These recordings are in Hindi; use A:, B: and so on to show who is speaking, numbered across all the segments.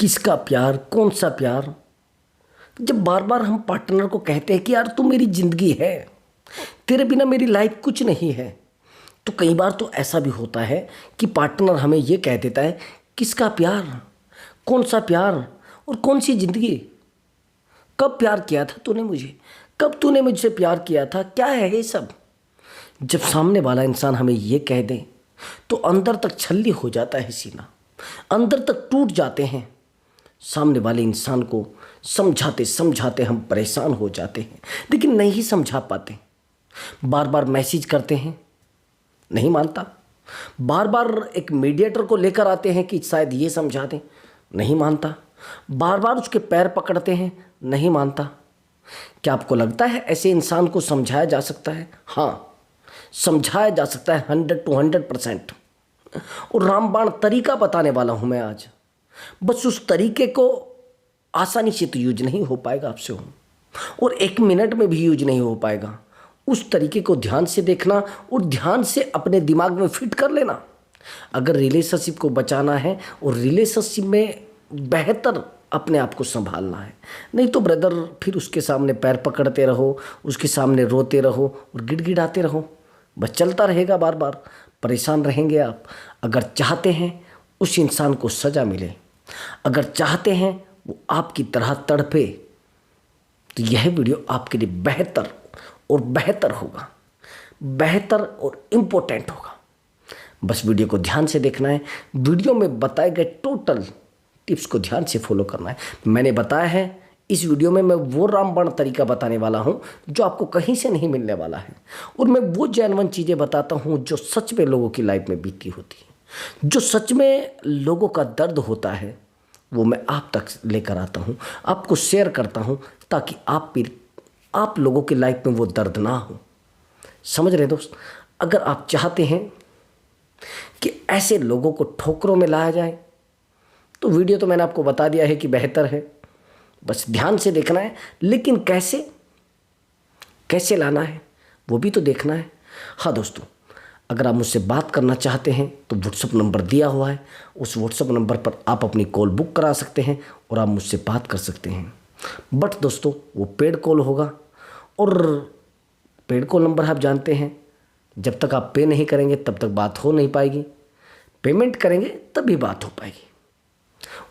A: किसका प्यार, कौन सा प्यार। जब बार बार हम पार्टनर को कहते हैं कि यार तू मेरी ज़िंदगी है, तेरे बिना मेरी लाइफ कुछ नहीं है, तो कई बार तो ऐसा भी होता है कि पार्टनर हमें ये कह देता है किसका प्यार, कौन सा प्यार और कौन सी ज़िंदगी। कब प्यार किया था तूने मुझे, कब तूने मुझसे प्यार किया था, क्या है ये सब। जब सामने वाला इंसान हमें ये कह दे तो अंदर तक छल्ली हो जाता है सीना, अंदर तक टूट जाते हैं। सामने वाले इंसान को समझाते समझाते हम परेशान हो जाते हैं, लेकिन नहीं समझा पाते। बार बार मैसेज करते हैं, नहीं मानता। बार बार एक मीडिएटर को लेकर आते हैं कि शायद ये समझा दें, नहीं मानता। बार बार उसके पैर पकड़ते हैं, नहीं मानता। क्या आपको लगता है ऐसे इंसान को समझाया जा सकता है? हाँ, समझाया जा सकता है 100 to 100%। और रामबाण तरीका बताने वाला हूँ मैं आज। बस उस तरीके को आसानी से तो यूज नहीं हो पाएगा आपसे हूँ, और 1 मिनट में भी यूज नहीं हो पाएगा। उस तरीके को ध्यान से देखना और ध्यान से अपने दिमाग में फिट कर लेना। अगर रिलेशनशिप को बचाना है और रिलेशनशिप में बेहतर अपने आप को संभालना है, नहीं तो ब्रदर फिर उसके सामने पैर पकड़ते रहो, उसके सामने रोते रहो और गिड़गिड़ाते रहो। बस चलता रहेगा, बार बार परेशान रहेंगे आप। अगर चाहते हैं उस इंसान को सज़ा मिले, अगर चाहते हैं वो आपकी तरह तड़पे, तो यह वीडियो आपके लिए बेहतर और बेहतर होगा, बेहतर और इम्पोर्टेंट होगा। बस वीडियो को ध्यान से देखना है, वीडियो में बताए गए टोटल टिप्स को ध्यान से फॉलो करना है। मैंने बताया है इस वीडियो में मैं वो रामबाण तरीका बताने वाला हूँ जो आपको कहीं से नहीं मिलने वाला है, और मैं वो जेन्युइन चीज़ें बताता हूँ जो सच में लोगों की लाइफ में बीती होती है, जो सच में लोगों का दर्द होता है, वो मैं आप तक लेकर आता हूँ, आपको शेयर करता हूँ, ताकि आप लोगों की लाइफ में वो दर्द ना हो। समझ रहे दोस्त? अगर आप चाहते हैं कि ऐसे लोगों को ठोकरों में लाया जाए, तो वीडियो तो मैंने आपको बता दिया है कि बेहतर है, बस ध्यान से देखना है। लेकिन कैसे लाना है वो भी तो देखना है। हाँ दोस्तों, अगर आप मुझसे बात करना चाहते हैं तो व्हाट्सअप नंबर दिया हुआ है, उस व्हाट्सअप नंबर पर आप अपनी कॉल बुक करा सकते हैं और आप मुझसे बात कर सकते हैं। बट दोस्तों वो पेड कॉल होगा, और पेड कॉल नंबर आप जानते हैं, जब तक आप पे नहीं करेंगे तब तक बात हो नहीं पाएगी, पेमेंट करेंगे तभी बात हो पाएगी।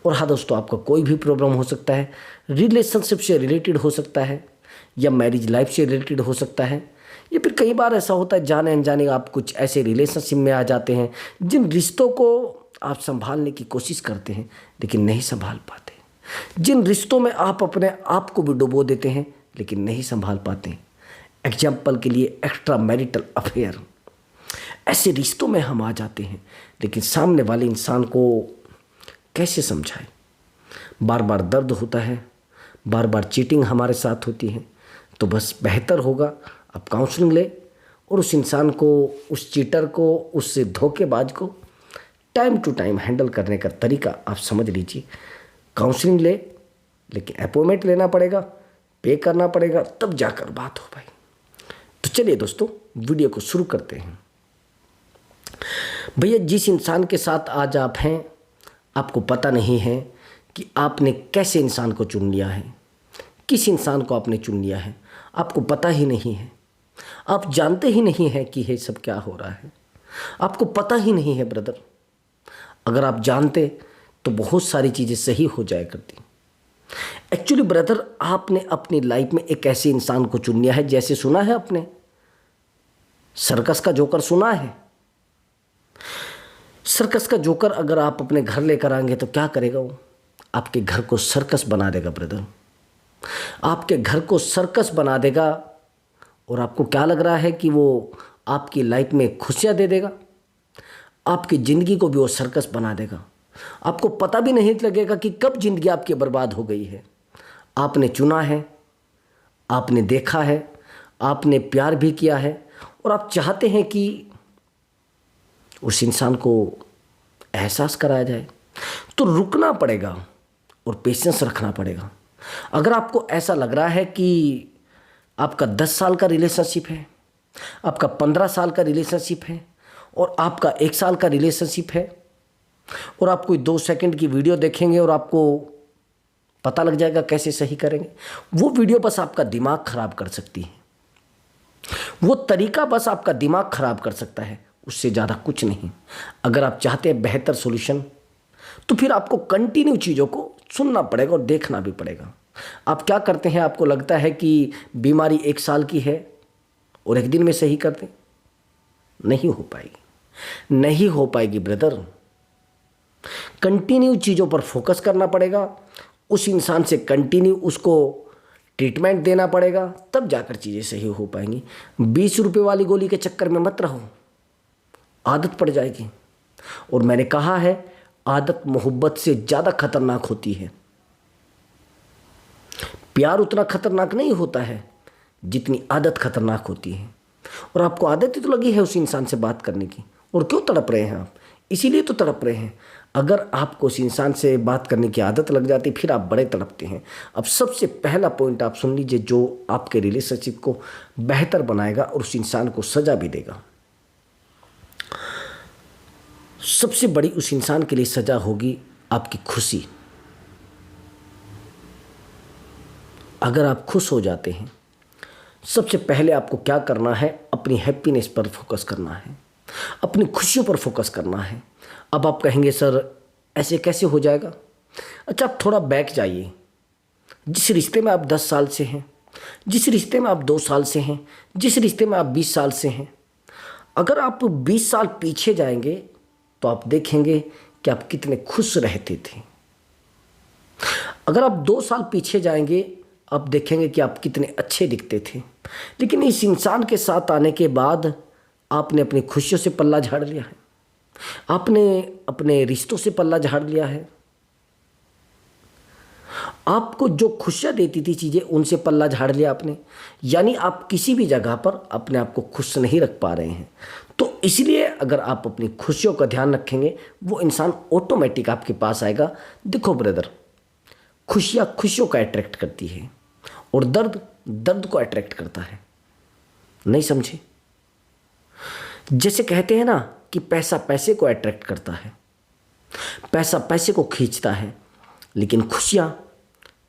A: और हाँ दोस्तों, आपका कोई भी प्रॉब्लम हो सकता है, रिलेशनशिप से रिलेटेड हो सकता है, या मैरिज लाइफ से रिलेटेड हो सकता है, या फिर कई बार ऐसा होता है जाने अनजाने आप कुछ ऐसे रिलेशनशिप में आ जाते हैं जिन रिश्तों को आप संभालने की कोशिश करते हैं लेकिन नहीं संभाल पाते, जिन रिश्तों में आप अपने आप को भी डुबो देते हैं लेकिन नहीं संभाल पाते। एग्जाम्पल के लिए एक्स्ट्रा मैरिटल अफेयर, ऐसे रिश्तों में हम आ जाते हैं, लेकिन सामने वाले इंसान को कैसे समझाएं। बार बार दर्द होता है, बार बार चीटिंग हमारे साथ होती है। तो बस बेहतर होगा आप काउंसलिंग ले, और उस इंसान को, उस चीटर को, उस धोखेबाज को टाइम टू टाइम हैंडल करने का तरीका आप समझ लीजिए। काउंसलिंग ले, लेकिन अपॉइंटमेंट लेना पड़ेगा, पे करना पड़ेगा, तब जाकर बात हो पाए। तो चलिए दोस्तों, वीडियो को शुरू करते हैं। भैया, जिस इंसान के साथ आज आप हैं, आपको पता नहीं है कि आपने कैसे इंसान को चुन लिया है, किस इंसान को आपने चुन लिया है, आपको पता ही नहीं है। आप जानते ही नहीं हैं कि ये सब क्या हो रहा है, आपको पता ही नहीं है ब्रदर। अगर आप जानते तो बहुत सारी चीज़ें सही हो जाया करती। एक्चुअली ब्रदर, आपने अपनी लाइफ में एक ऐसे इंसान को चुन लिया है, जैसे सुना है आपने सर्कस का जोकर, सुना है? सर्कस का जोकर अगर आप अपने घर लेकर आएंगे तो क्या करेगा वो? आपके घर को सर्कस बना देगा ब्रदर, आपके घर को सर्कस बना देगा। और आपको क्या लग रहा है कि वो आपकी लाइफ में खुशियाँ दे देगा? आपकी ज़िंदगी को भी वो सर्कस बना देगा। आपको पता भी नहीं लगेगा कि कब ज़िंदगी आपकी बर्बाद हो गई है। आपने चुना है, आपने देखा है, आपने प्यार भी किया है, और आप चाहते हैं कि उस इंसान को एहसास कराया जाए, तो रुकना पड़ेगा और पेशेंस रखना पड़ेगा। अगर आपको ऐसा लग रहा है कि आपका 10 साल का रिलेशनशिप है, आपका 15 साल का रिलेशनशिप है, और आपका 1 साल का रिलेशनशिप है, और आप कोई 2 सेकंड की वीडियो देखेंगे और आपको पता लग जाएगा कैसे सही करेंगे। वो वीडियो बस आपका दिमाग खराब कर सकती है, वो तरीका बस आपका दिमाग खराब कर सकता है, उससे ज़्यादा कुछ नहीं। अगर आप चाहते हैं बेहतर सॉल्यूशन तो फिर आपको कंटिन्यू चीज़ों को सुनना पड़ेगा और देखना भी पड़ेगा। आप क्या करते हैं, आपको लगता है कि बीमारी 1 साल की है और एक दिन में सही कर दें, नहीं हो पाएगी, नहीं हो पाएगी ब्रदर। कंटिन्यू चीज़ों पर फोकस करना पड़ेगा, उस इंसान से कंटिन्यू उसको ट्रीटमेंट देना पड़ेगा, तब जाकर चीज़ें सही हो पाएंगी। 20 रुपये वाली गोली के चक्कर में मत रहो, आदत पड़ जाएगी। और मैंने कहा है आदत मोहब्बत से ज़्यादा खतरनाक होती है। प्यार उतना खतरनाक नहीं होता है जितनी आदत खतरनाक होती है। और आपको आदत ही तो लगी है उस इंसान से बात करने की, और क्यों तड़प रहे हैं आप, इसीलिए तो तड़प रहे हैं। अगर आपको उस इंसान से बात करने की आदत लग जाती फिर आप बड़े तड़पते हैं। अब सबसे पहला पॉइंट आप सुन लीजिए जो आपके रिलेशनशिप को बेहतर बनाएगा और उस इंसान को सजा भी देगा। सबसे बड़ी उस इंसान के लिए सजा होगी आपकी खुशी। अगर आप खुश हो जाते हैं, सबसे पहले आपको क्या करना है, अपनी हैप्पीनेस पर फोकस करना है, अपनी खुशियों पर फोकस करना है। अब आप कहेंगे सर ऐसे कैसे हो जाएगा। अच्छा, आप थोड़ा बैक जाइए। जिस रिश्ते में आप 10 साल से हैं, जिस रिश्ते में आप 2 साल से हैं, जिस रिश्ते में आप 20 साल से हैं, अगर आप 20 साल पीछे जाएंगे तो आप देखेंगे कि आप कितने खुश रहते थे। अगर आप 2 साल पीछे जाएंगे आप देखेंगे कि आप कितने अच्छे दिखते थे। लेकिन इस इंसान के साथ आने के बाद आपने अपनी खुशियों से पल्ला झाड़ लिया है, आपने अपने रिश्तों से पल्ला झाड़ लिया है। आपको जो खुशियाँ देती थी चीज़ें, उनसे पल्ला झाड़ लिया आपने। यानी आप किसी भी जगह पर अपने आप को खुश नहीं रख पा रहे हैं। तो इसलिए अगर आप अपनी खुशियों का ध्यान रखेंगे, वो इंसान ऑटोमेटिक आपके पास आएगा। देखो ब्रदर, खुशियाँ खुशियों का अट्रैक्ट करती है और दर्द दर्द को अट्रैक्ट करता है। नहीं समझे? जैसे कहते हैं ना कि पैसा पैसे को अट्रैक्ट करता है, पैसा पैसे को खींचता है, लेकिन खुशियाँ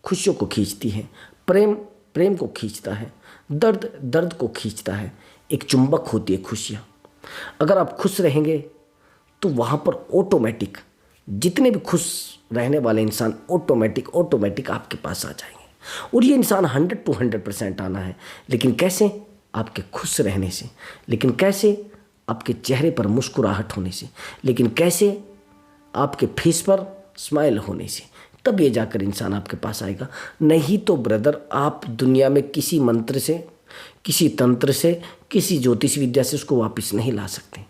A: खुशियों को खींचती है, प्रेम प्रेम को खींचता है, दर्द दर्द को खींचता है। एक चुंबक होती है खुशियाँ। अगर आप खुश रहेंगे तो वहाँ पर ऑटोमेटिक जितने भी खुश रहने वाले इंसान ऑटोमेटिक आपके पास आ जाएंगे। और ये इंसान 100 to 100% आना है। लेकिन कैसे? आपके खुश रहने से। लेकिन कैसे? आपके चेहरे पर मुस्कुराहट होने से। लेकिन कैसे? आपके फेस पर स्माइल होने से। तब ये जाकर इंसान आपके पास आएगा। नहीं तो ब्रदर, आप दुनिया में किसी मंत्र से, किसी तंत्र से, किसी ज्योतिष विद्या से उसको वापस नहीं ला सकते।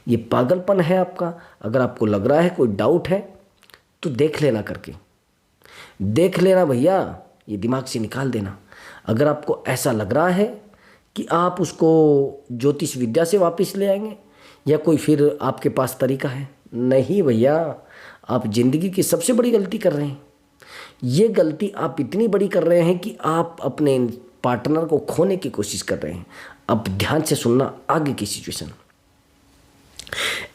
A: ये पागलपन है आपका। अगर आपको लग रहा है, कोई डाउट है, तो देख लेना करके, देख लेना भैया, ये दिमाग से निकाल देना। अगर आपको ऐसा लग रहा है कि आप उसको ज्योतिष विद्या से वापस ले आएंगे या कोई फिर आपके पास तरीका है, नहीं भैया, आप ज़िंदगी की सबसे बड़ी गलती कर रहे हैं। ये गलती आप इतनी बड़ी कर रहे हैं कि आप अपने पार्टनर को खोने की कोशिश कर रहे हैं। अब ध्यान से सुनना आगे की सिचुएशन।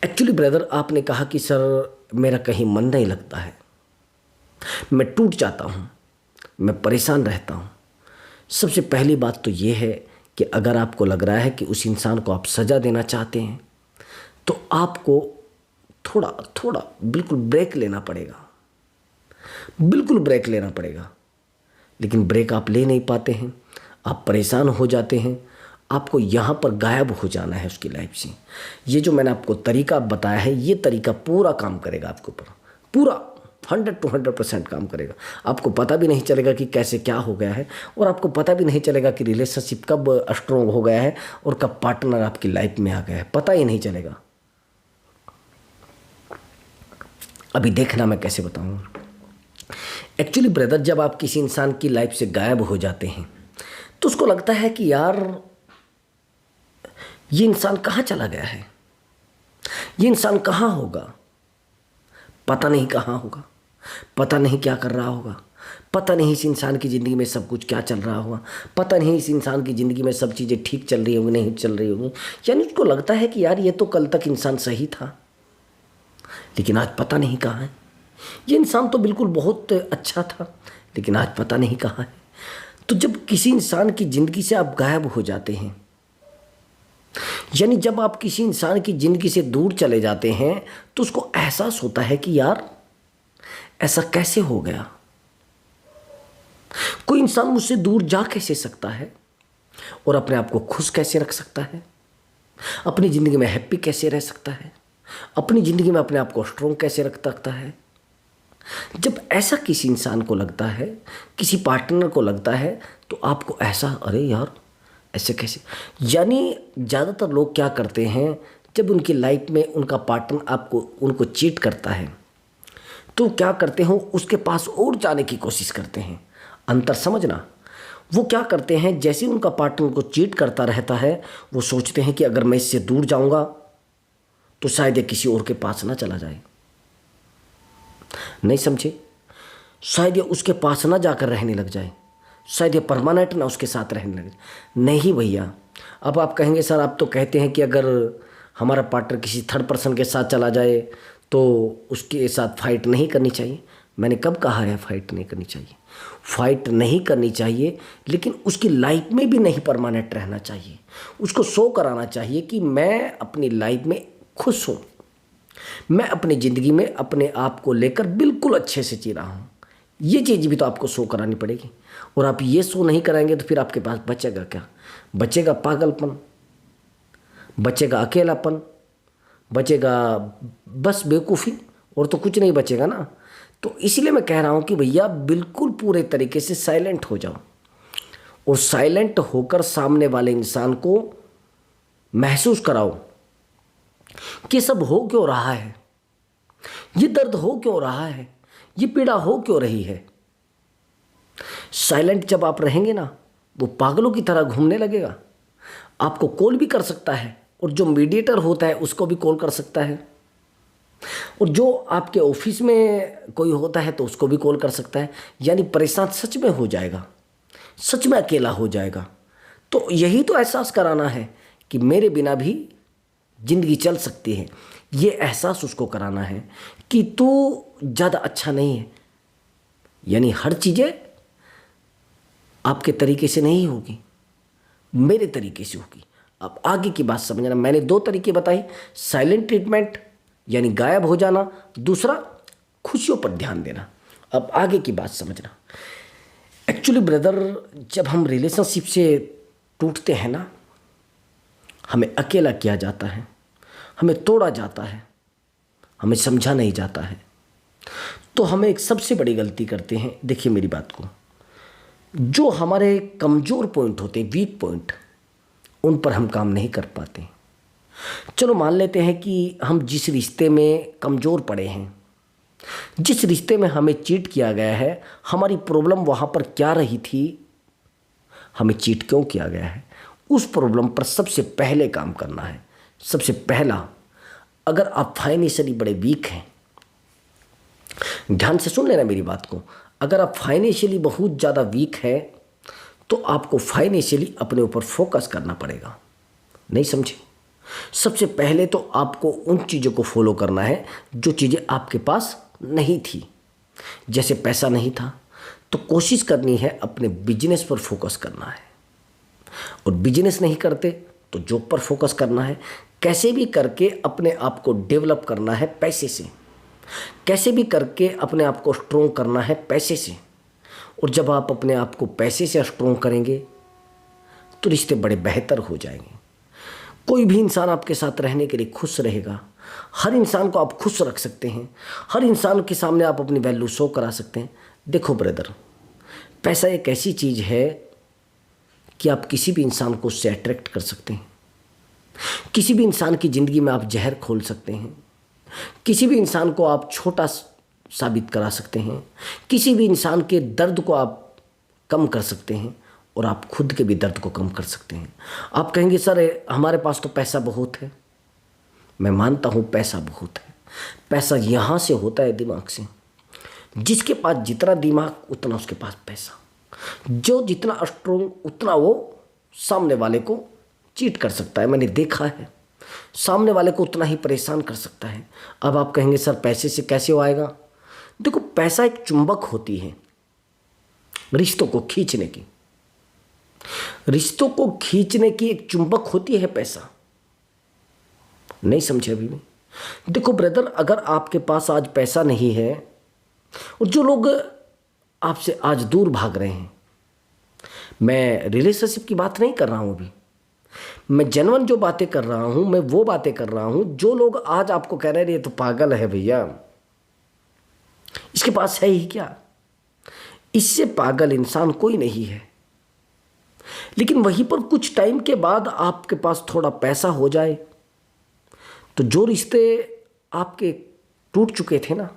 A: एक्चुअली ब्रदर, आपने कहा कि सर मेरा कहीं मन नहीं लगता है, मैं टूट जाता हूँ, मैं परेशान रहता हूँ। सबसे पहली बात तो ये है कि अगर आपको लग रहा है कि उस इंसान को आप सज़ा देना चाहते हैं तो आपको थोड़ा थोड़ा बिल्कुल ब्रेक लेना पड़ेगा, बिल्कुल ब्रेक लेना पड़ेगा। लेकिन ब्रेक आप ले नहीं पाते हैं, आप परेशान हो जाते हैं। आपको यहाँ पर गायब हो जाना है उसकी लाइफ से। ये जो मैंने आपको तरीका बताया है, ये तरीका पूरा काम करेगा आपके ऊपर, पूरा 100 to 100% काम करेगा। आपको पता भी नहीं चलेगा कि कैसे क्या हो गया है, और आपको पता भी नहीं चलेगा कि रिलेशनशिप कब स्ट्रॉन्ग हो गया है और कब पार्टनर आपकी लाइफ में आ गया है, पता ही नहीं चलेगा। अभी देखना मैं कैसे बताऊँ। एक्चुअली ब्रदर, जब आप किसी इंसान की लाइफ से गायब हो जाते हैं तो उसको लगता है कि यार ये इंसान कहाँ चला गया है, ये इंसान कहाँ होगा, पता नहीं कहाँ होगा, पता नहीं क्या कर रहा होगा, पता नहीं इस इंसान की ज़िंदगी में सब कुछ क्या चल रहा होगा, पता नहीं इस इंसान की ज़िंदगी में सब चीज़ें ठीक चल रही होंगी नहीं चल रही होंगी। यानी उसको लगता है कि यार ये तो कल तक इंसान सही था, लेकिन आज पता नहीं कहाँ है। ये इंसान तो बिल्कुल बहुत अच्छा था, लेकिन आज पता नहीं कहाँ है। तो जब किसी इंसान की ज़िंदगी से आप गायब हो जाते हैं, यानी जब आप किसी इंसान की ज़िंदगी से दूर चले जाते हैं, तो उसको एहसास होता है कि यार ऐसा कैसे हो गया, कोई इंसान मुझसे दूर जा कैसे सकता है और अपने आप को खुश कैसे रख सकता है, अपनी ज़िंदगी में हैप्पी कैसे रह सकता है, अपनी ज़िंदगी में अपने आप को स्ट्रॉन्ग कैसे रख सकता है। जब ऐसा किसी इंसान को लगता है, किसी पार्टनर को लगता है, तो आपको ऐसा, अरे यार ऐसे कैसे। यानी ज़्यादातर लोग क्या करते हैं, जब उनकी लाइफ में उनका पार्टनर उनको चीट करता है, तो क्या करते हो, उसके पास और जाने की कोशिश करते हैं। अंतर समझना, वो क्या करते हैं, जैसे उनका पार्टनर को चीट करता रहता है, वो सोचते हैं कि अगर मैं इससे दूर जाऊंगा तो शायद ये किसी और के पास ना चला जाए। नहीं समझे, शायद ये उसके पास ना जाकर रहने लग जाए, शायद ये परमानेंट ना उसके साथ रहने लगे। नहीं भैया, अब आप कहेंगे सर आप तो कहते हैं कि अगर हमारा पार्टनर किसी थर्ड पर्सन के साथ चला जाए तो उसके साथ फाइट नहीं करनी चाहिए। मैंने कब कहा है फाइट नहीं करनी चाहिए? फाइट नहीं करनी चाहिए, लेकिन उसकी लाइफ में भी नहीं परमानेंट रहना चाहिए। उसको शो कराना चाहिए कि मैं अपनी लाइफ में खुश हूँ, मैं अपनी ज़िंदगी में अपने आप को लेकर बिल्कुल अच्छे से जी रहा हूँ। ये चीज़ भी तो आपको शो करानी पड़ेगी। और आप ये शो नहीं कराएंगे तो फिर आपके पास बचेगा क्या? बचेगा पागलपन, बचेगा अकेलापन, बचेगा बस बेवकूफ़ी, और तो कुछ नहीं बचेगा ना। तो इसलिए मैं कह रहा हूँ कि भैया बिल्कुल पूरे तरीके से साइलेंट हो जाओ, और साइलेंट होकर सामने वाले इंसान को महसूस कराओ कि सब हो क्यों रहा है, ये दर्द हो क्यों रहा है, ये पीड़ा हो क्यों रही है। साइलेंट जब आप रहेंगे ना, वो पागलों की तरह घूमने लगेगा। आपको कॉल भी कर सकता है, और जो मीडिएटर होता है उसको भी कॉल कर सकता है, और जो आपके ऑफिस में कोई होता है तो उसको भी कॉल कर सकता है। यानी परेशान सच में हो जाएगा, सच में अकेला हो जाएगा। तो यही तो एहसास कराना है कि मेरे बिना भी ज़िंदगी चल सकती है। ये एहसास उसको कराना है कि तू ज़्यादा अच्छा नहीं है। यानी हर चीज़ें आपके तरीके से नहीं होगी, मेरे तरीके से होगी। अब आगे की बात समझना, मैंने 2 तरीके बताए, साइलेंट ट्रीटमेंट यानी गायब हो जाना, दूसरा खुशियों पर ध्यान देना। अब आगे की बात समझना। एक्चुअली ब्रदर, जब हम रिलेशनशिप से टूटते हैं ना, हमें अकेला किया जाता है, हमें तोड़ा जाता है, हमें समझा नहीं जाता है, तो हमें एक सबसे बड़ी गलती करते हैं। देखिए मेरी बात को, जो हमारे कमज़ोर पॉइंट होते हैं, वीक पॉइंट, उन पर हम काम नहीं कर पाते। चलो मान लेते हैं कि हम जिस रिश्ते में कमज़ोर पड़े हैं, जिस रिश्ते में हमें चीट किया गया है, हमारी प्रॉब्लम वहाँ पर क्या रही थी, हमें चीट क्यों किया गया है, उस प्रॉब्लम पर सबसे पहले काम करना है। सबसे पहला, अगर आप फाइनेंशियली बड़े वीक हैं, ध्यान से सुन लेना मेरी बात को, अगर आप फाइनेंशियली बहुत ज़्यादा वीक हैं तो आपको फाइनेंशियली अपने ऊपर फोकस करना पड़ेगा। नहीं समझे? सबसे पहले तो आपको उन चीज़ों को फॉलो करना है जो चीज़ें आपके पास नहीं थी। जैसे पैसा नहीं था तो कोशिश करनी है अपने बिजनेस पर फोकस करना है, और बिजनेस नहीं करते तो जॉब पर फोकस करना है। कैसे भी करके अपने आप को डेवलप करना है पैसे से, कैसे भी करके अपने आप को स्ट्रोंग करना है पैसे से। और जब आप अपने आप को पैसे से स्ट्रोंग करेंगे तो रिश्ते बड़े बेहतर हो जाएंगे। कोई भी इंसान आपके साथ रहने के लिए खुश रहेगा। हर इंसान को आप खुश रख सकते हैं, हर इंसान के सामने आप अपनी वैल्यू शो करा सकते हैं। देखो ब्रदर, पैसा एक ऐसी चीज़ है कि आप किसी भी इंसान को उससे अट्रैक्ट कर सकते हैं। किसी भी इंसान की ज़िंदगी में आप जहर खोल सकते हैं, किसी भी इंसान को आप छोटा साबित करा सकते हैं, किसी भी इंसान के दर्द को आप कम कर सकते हैं, और आप खुद के भी दर्द को कम कर सकते हैं। आप कहेंगे सर हमारे पास तो पैसा बहुत है। मैं मानता हूँ पैसा बहुत है। पैसा यहाँ से होता है दिमाग से। जिसके पास जितना दिमाग उतना उसके पास पैसा। जो जितना स्ट्रोंग उतना वो सामने वाले को चीट कर सकता है। मैंने देखा है सामने वाले को उतना ही परेशान कर सकता है। अब आप कहेंगे सर पैसे से कैसे हो आएगा? देखो, पैसा एक चुंबक होती है रिश्तों को खींचने की। रिश्तों को खींचने की एक चुंबक होती है पैसा। नहीं समझे अभी भी? देखो ब्रदर, अगर आपके पास आज पैसा नहीं है और जो लोग आपसे आज दूर भाग रहे हैं, मैं रिलेशनशिप की बात नहीं कर रहा हूं अभी, मैं जेन्युइन जो बातें कर रहा हूं, मैं वो बातें कर रहा हूं जो लोग आज आपको कह रहे हैं ये तो पागल है भैया, इसके पास है ही क्या, इससे पागल इंसान कोई नहीं है। लेकिन वहीं पर कुछ टाइम के बाद आपके पास थोड़ा पैसा हो जाए तो जो रिश्ते आपके टूट चुके थे ना,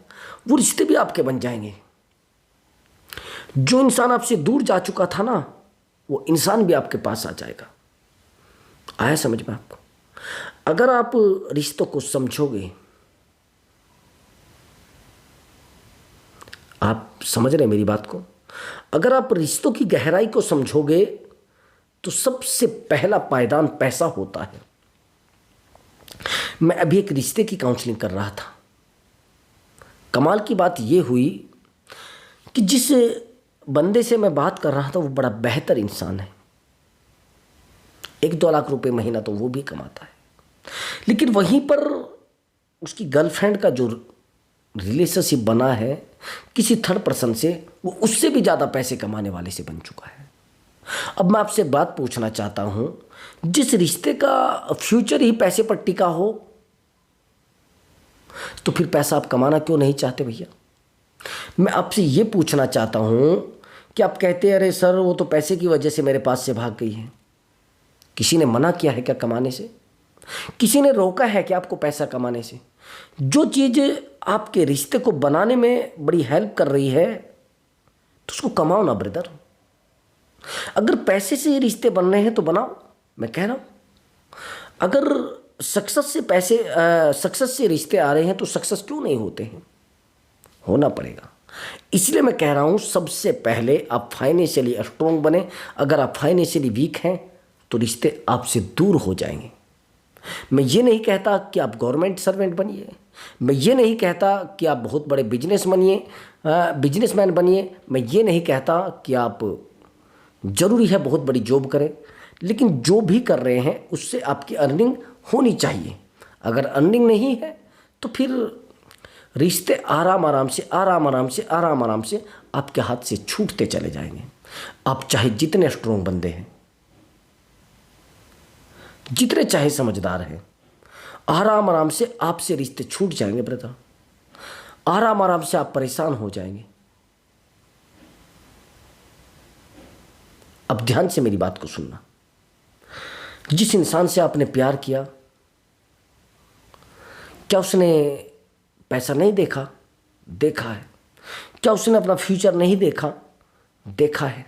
A: वो रिश्ते भी आपके बन जाएंगे। जो इंसान आपसे दूर जा चुका था ना, वो इंसान भी आपके पास आ जाएगा। आया समझ में आपको? अगर आप रिश्तों को समझोगे, आप समझ रहे हैं मेरी बात को? अगर आप रिश्तों की गहराई को समझोगे तो सबसे पहला पायदान पैसा होता है। मैं अभी एक रिश्ते की काउंसलिंग कर रहा था। कमाल की बात यह हुई कि जिस बंदे से मैं बात कर रहा था वो बड़ा बेहतर इंसान है, 1-2 लाख रुपए महीना तो वो भी कमाता है, लेकिन वहीं पर उसकी गर्लफ्रेंड का जो रिलेशनशिप बना है किसी थर्ड पर्सन से, वो उससे भी ज़्यादा पैसे कमाने वाले से बन चुका है। अब मैं आपसे बात पूछना चाहता हूँ, जिस रिश्ते का फ्यूचर ही पैसे पर टिका हो तो फिर पैसा आप कमाना क्यों नहीं चाहते भैया? मैं आपसे ये पूछना चाहता हूँ कि आप कहते हैं अरे सर वो तो पैसे की वजह से मेरे पास से भाग गई है। किसी ने मना किया है क्या कमाने से? किसी ने रोका है क्या आपको पैसा कमाने से? जो चीज़ आपके रिश्ते को बनाने में बड़ी हेल्प कर रही है तो उसको कमाओ ना ब्रदर। अगर पैसे से रिश्ते बन रहे हैं तो बनाओ। मैं कह रहा हूँ अगर सक्सेस से रिश्ते आ रहे हैं तो सक्सेस क्यों नहीं होते हैं? होना पड़ेगा। इसलिए मैं कह रहा हूँ सबसे पहले आप फाइनेंशियली स्ट्रॉन्ग बने। अगर आप फाइनेंशियली वीक हैं तो रिश्ते आपसे दूर हो जाएंगे। मैं ये नहीं कहता कि आप गवर्नमेंट सर्वेंट बनिए, मैं ये नहीं कहता कि आप बहुत बड़े बिजनेसमैन बनिए, मैं ये नहीं कहता कि आप ज़रूरी है बहुत बड़ी जॉब करें, लेकिन जो भी कर रहे हैं उससे आपकी अर्निंग होनी चाहिए। अगर अर्निंग नहीं है तो फिर रिश्ते आराम आराम से आपके हाथ से छूटते चले जाएंगे। आप चाहे जितने स्ट्रॉन्ग बंदे हैं, जितने चाहे समझदार हैं, आराम से आपसे रिश्ते छूट जाएंगे ब्रदर। आराम से आप परेशान हो जाएंगे। अब ध्यान से मेरी बात को सुनना। जिस इंसान से आपने प्यार किया, क्या उसने पैसा नहीं देखा? देखा है। क्या उसने अपना फ्यूचर नहीं देखा? देखा है।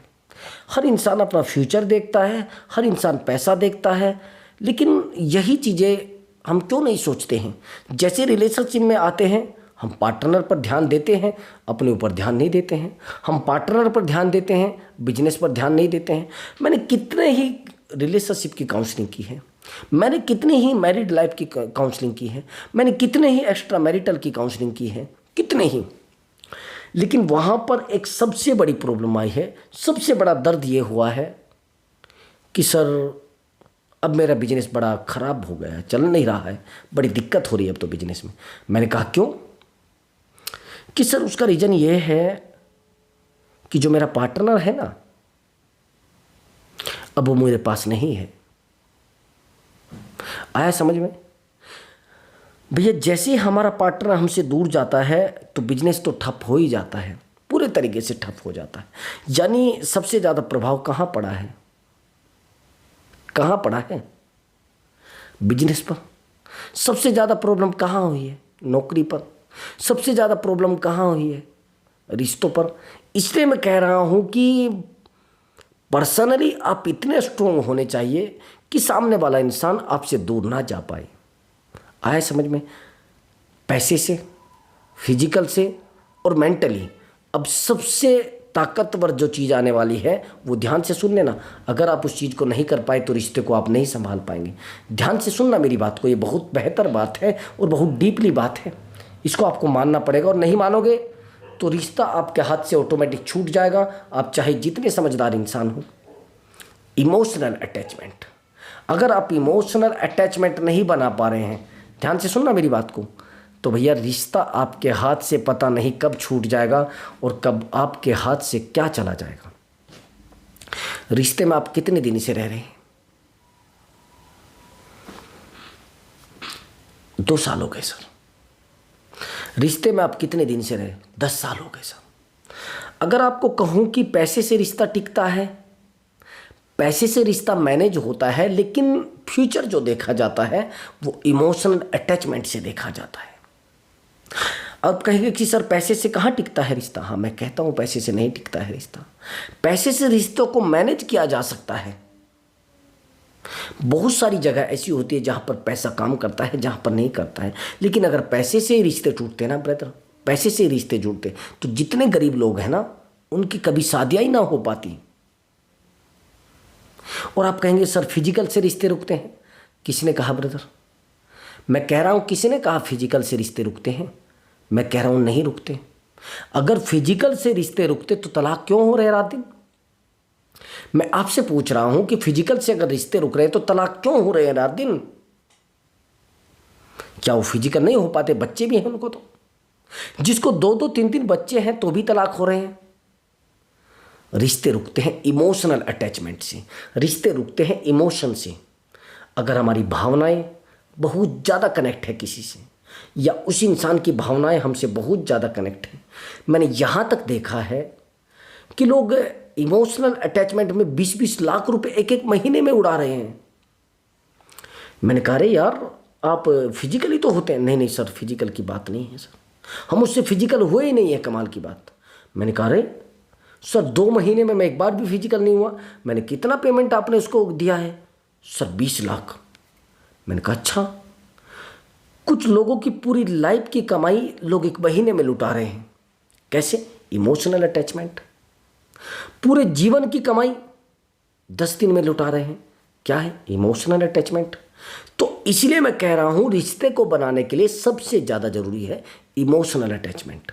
A: हर इंसान अपना फ्यूचर देखता है, हर इंसान पैसा देखता है, लेकिन यही चीज़ें हम क्यों नहीं सोचते हैं? जैसे रिलेशनशिप में आते हैं हम पार्टनर पर ध्यान देते हैं, अपने ऊपर ध्यान नहीं देते हैं। हम पार्टनर पर ध्यान देते हैं, बिजनेस पर ध्यान नहीं देते हैं। मैंने कितने ही रिलेशनशिप की काउंसलिंग की है, मैंने कितनी ही मैरिड लाइफ की काउंसलिंग की है, मैंने कितने ही एक्स्ट्रा मैरिटल की काउंसलिंग की है, कितने ही। लेकिन वहाँ पर एक सबसे बड़ी प्रॉब्लम आई है, सबसे बड़ा दर्द ये हुआ है कि सर अब मेरा बिजनेस बड़ा ख़राब हो गया है, चल नहीं रहा है, बड़ी दिक्कत हो रही है अब तो बिजनेस में। मैंने कहा क्यों? कि सर उसका रीज़न ये है कि जो मेरा पार्टनर है ना, अब वो मेरे पास नहीं है। आया समझ में भैया? जैसे ही हमारा पार्टनर हमसे दूर जाता है तो बिजनेस तो ठप हो ही जाता है, पूरे तरीके से ठप हो जाता है। यानी सबसे ज़्यादा प्रभाव कहाँ पड़ा है? कहाँ पड़ा है? बिजनेस पर। सबसे ज़्यादा प्रॉब्लम कहाँ हुई है? नौकरी पर। सबसे ज़्यादा प्रॉब्लम कहाँ हुई है? रिश्तों पर। इसलिए मैं कह रहा हूँ कि पर्सनली आप इतने स्ट्रोंग होने चाहिए कि सामने वाला इंसान आपसे दूर ना जा पाए। आया समझ में? पैसे से, फिजिकल से और मेंटली। अब सबसे ताकतवर जो चीज़ आने वाली है वो ध्यान से सुन लेना। अगर आप उस चीज़ को नहीं कर पाए तो रिश्ते को आप नहीं संभाल पाएंगे। ध्यान से सुनना मेरी बात को, ये बहुत बेहतर बात है और बहुत डीपली बात है, इसको आपको मानना पड़ेगा। और नहीं मानोगे तो रिश्ता आपके हाथ से ऑटोमेटिक छूट जाएगा, आप चाहे जितने समझदार इंसान हो। इमोशनल अटैचमेंट, अगर आप इमोशनल अटैचमेंट नहीं बना पा रहे हैं, ध्यान से सुनना मेरी बात को, तो भैया रिश्ता आपके हाथ से पता नहीं कब छूट जाएगा और कब आपके हाथ से क्या चला जाएगा। रिश्ते में आप कितने दिन से रह रहे हैं? 2 साल हो गए सर। रिश्ते में आप कितने दिन से रहे? 10 साल हो गए सर। अगर आपको कहूं कि पैसे से रिश्ता टिकता है, पैसे से रिश्ता मैनेज होता है, लेकिन फ्यूचर जो देखा जाता है वो इमोशनल अटैचमेंट से देखा जाता है। अब कहेंगे कि सर पैसे से कहाँ टिकता है रिश्ता? हाँ, मैं कहता हूँ पैसे से नहीं टिकता है रिश्ता। पैसे से रिश्तों को मैनेज किया जा सकता है। बहुत सारी जगह ऐसी होती है जहाँ पर पैसा काम करता है, जहाँ पर नहीं करता है। लेकिन अगर पैसे से ही रिश्ते टूटते ना ब्रदर, पैसे से ही रिश्ते जुड़ते, तो जितने गरीब लोग हैं ना उनकी कभी शादियाँ ही ना हो पाती। और आप कहेंगे सर फिजिकल से रिश्ते रुकते हैं। किसने कहा ब्रदर? मैं कह रहा हूँ किसी ने कहा फिजिकल से रिश्ते रुकते हैं? मैं कह रहा हूँ नहीं रुकते। अगर फिजिकल से रिश्ते रुकते तो तलाक क्यों हो रहे रात दिन? मैं आपसे पूछ रहा हूं कि फिजिकल से अगर रिश्ते रुक रहे हैं तो तलाक क्यों हो रहे हैं रात दिन? क्या वो फिजिकल नहीं हो पाते? बच्चे भी हैं उनको, तो जिसको 2-2 3-3 बच्चे हैं तो भी तलाक हो रहे हैं। रिश्ते रुकते हैं इमोशनल अटैचमेंट से, रिश्ते रुकते हैं इमोशन से। अगर हमारी भावनाएं बहुत ज़्यादा कनेक्ट है किसी से, या उस इंसान की भावनाएं हमसे बहुत ज़्यादा कनेक्ट है। मैंने यहाँ तक देखा है कि लोग इमोशनल अटैचमेंट में 20-20 लाख रुपए एक महीने में उड़ा रहे हैं। मैंने कहा रे यार आप फिजिकली तो होते हैं। नहीं नहीं सर, फिजिकल की बात नहीं है सर, हम उससे फिजिकल हुए ही नहीं है, कमाल की बात। मैंने कहा रे सर 2 महीने में मैं एक बार भी फिजिकल नहीं हुआ। मैंने कितना पेमेंट आपने उसको दिया है? सर 20 लाख। मैंने कहा अच्छा। कुछ लोगों की पूरी लाइफ की कमाई लोग 1 महीने में लुटा रहे हैं। कैसे? Emotional attachment. पूरे जीवन की कमाई 10 दिन में लुटा रहे हैं। क्या है? Emotional attachment. तो इसलिए मैं कह रहा हूं रिश्ते को बनाने के लिए सबसे ज़्यादा जरूरी है इमोशनल अटैचमेंट।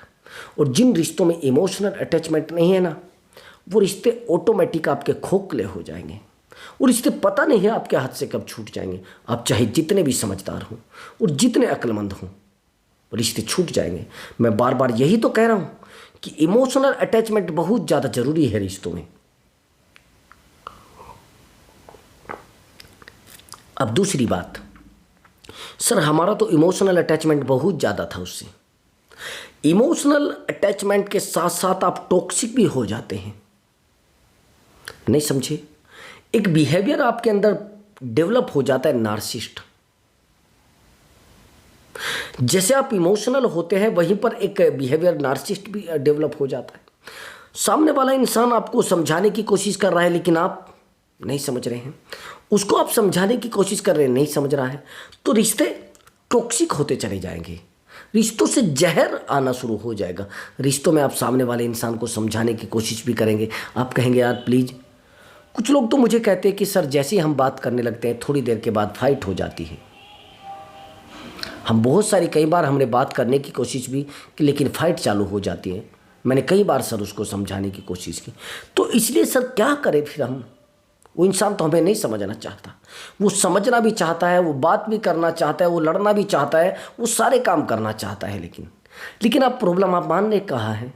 A: और जिन रिश्तों में इमोशनल अटैचमेंट नहीं है ना, वो रिश्ते ऑटोमेटिक आपके खोखले हो जाएंगे। वो रिश्ते पता नहीं है आपके हाथ से कब छूट जाएंगे। आप चाहे जितने भी समझदार हों और जितने अक्लमंद हों, रिश्ते छूट जाएंगे। मैं बार बार यही तो कह रहा हूं कि इमोशनल अटैचमेंट बहुत ज़्यादा जरूरी है रिश्तों में। अब दूसरी बात, सर हमारा तो इमोशनल अटैचमेंट बहुत ज़्यादा था उससे। इमोशनल अटैचमेंट के साथ साथ आप टॉक्सिक भी हो जाते हैं। नहीं समझे? एक बिहेवियर आपके अंदर डेवलप हो जाता है, नार्सिसिस्ट। जैसे आप इमोशनल होते हैं वहीं पर एक बिहेवियर नार्सिसिस्ट भी डेवलप हो जाता है। सामने वाला इंसान आपको समझाने की कोशिश कर रहा है लेकिन आप नहीं समझ रहे हैं, उसको आप समझाने की कोशिश कर रहे हैं, नहीं समझ रहा है, तो रिश्ते टॉक्सिक होते चले जाएंगे। रिश्तों से जहर आना शुरू हो जाएगा। रिश्तों में आप सामने वाले इंसान को समझाने की कोशिश भी करेंगे, आप कहेंगे यार प्लीज़। कुछ लोग तो मुझे कहते हैं कि सर जैसे ही हम बात करने लगते हैं थोड़ी देर के बाद फाइट हो जाती है। हम बहुत सारी कई बार हमने बात करने की कोशिश भी की लेकिन फाइट चालू हो जाती है। मैंने कई बार सर उसको समझाने की कोशिश की। तो इसलिए सर क्या करें फिर हम? वो इंसान तो हमें नहीं समझना चाहता, वो समझना भी चाहता है, वो बात भी करना चाहता है, वो लड़ना भी चाहता है, वो सारे काम करना चाहता है, लेकिन अब प्रॉब्लम आप मानने कहा है,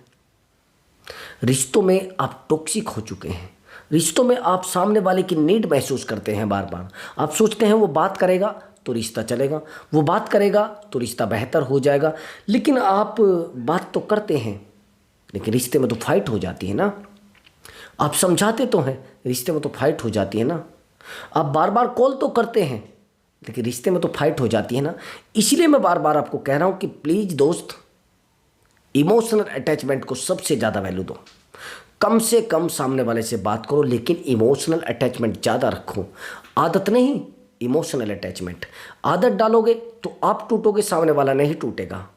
A: रिश्तों में आप टॉक्सिक हो चुके हैं। रिश्तों में आप सामने वाले की नीड महसूस करते हैं बार बार। आप सोचते हैं वो बात करेगा तो रिश्ता चलेगा, वो बात करेगा तो रिश्ता बेहतर हो जाएगा, लेकिन आप बात तो करते हैं लेकिन रिश्ते में तो फाइट हो जाती है ना। आप समझाते तो हैं, रिश्ते में तो फाइट हो जाती है ना। आप बार बार कॉल तो करते हैं लेकिन रिश्ते में तो फाइट हो जाती है ना। इसलिए मैं बार बार आपको कह रहा हूं कि प्लीज़ दोस्त, इमोशनल अटैचमेंट को सबसे ज़्यादा वैल्यू दो। कम से कम सामने वाले से बात करो लेकिन इमोशनल अटैचमेंट ज़्यादा रखो। आदत नहीं, इमोशनल अटैचमेंट। आदत डालोगे तो आप टूटोगे, सामने वाला नहीं टूटेगा।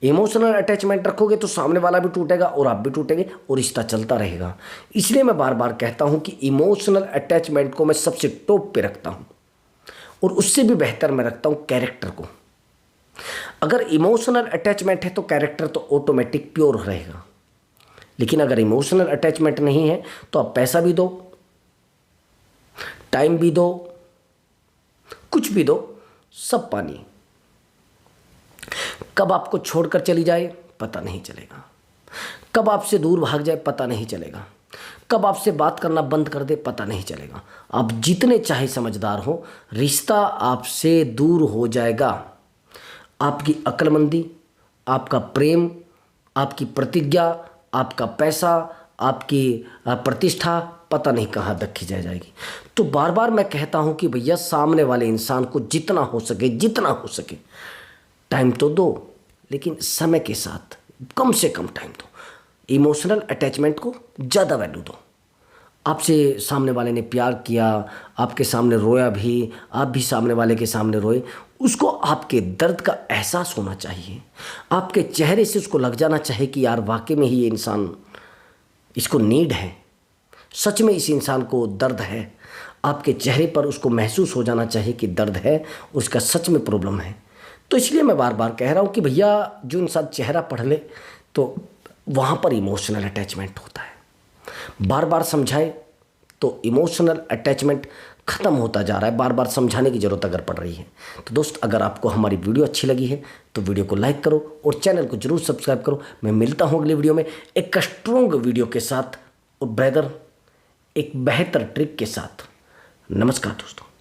A: इमोशनल अटैचमेंट रखोगे तो सामने वाला भी टूटेगा और आप भी टूटेंगे और रिश्ता चलता रहेगा। इसलिए मैं बार बार कहता हूं कि इमोशनल अटैचमेंट को मैं सबसे टॉप पे रखता हूं और उससे भी बेहतर मैं रखता हूं कैरेक्टर को। अगर इमोशनल अटैचमेंट है तो कैरेक्टर तो ऑटोमेटिक प्योर रहेगा, लेकिन अगर इमोशनल अटैचमेंट नहीं है तो आप पैसा भी दो, टाइम भी दो, कुछ भी दो, सब पानी। कब आपको छोड़कर चली जाए पता नहीं चलेगा, कब आपसे दूर भाग जाए पता नहीं चलेगा, कब आपसे बात करना बंद कर दे पता नहीं चलेगा। आप जितने चाहे समझदार हो, रिश्ता आपसे दूर हो जाएगा। आपकी अक्लमंदी, आपका प्रेम, आपकी प्रतिज्ञा, आपका पैसा, आपकी प्रतिष्ठा पता नहीं कहाँ तक खिंचाई जाएगी। तो बार बार मैं कहता हूँ कि भैया सामने वाले इंसान को जितना हो सके टाइम तो दो, लेकिन समय के साथ कम से कम टाइम दो। इमोशनल अटैचमेंट को ज़्यादा वैल्यू दो। आपसे सामने वाले ने प्यार किया, आपके सामने रोया भी, आप भी सामने वाले के सामने रोए, उसको आपके दर्द का एहसास होना चाहिए। आपके चेहरे से उसको लग जाना चाहिए कि यार वाकई में ही ये इंसान, इसको नीड है, सच में इस इंसान को दर्द है। आपके चेहरे पर उसको महसूस हो जाना चाहिए कि दर्द है, उसका सच में प्रॉब्लम है। तो इसलिए मैं बार बार कह रहा हूँ कि भैया जो इंसान चेहरा पढ़ ले तो वहाँ पर इमोशनल अटैचमेंट होता है। बार बार समझाए तो इमोशनल अटैचमेंट ख़त्म होता जा रहा है। बार बार समझाने की ज़रूरत अगर पड़ रही है तो दोस्त, अगर आपको हमारी वीडियो अच्छी लगी है तो वीडियो को लाइक करो और चैनल को जरूर सब्सक्राइब करो। मैं मिलता हूँ अगली वीडियो में एक स्ट्रॉन्ग वीडियो के साथ और ब्रदर एक बेहतर ट्रिक के साथ। नमस्कार दोस्तों।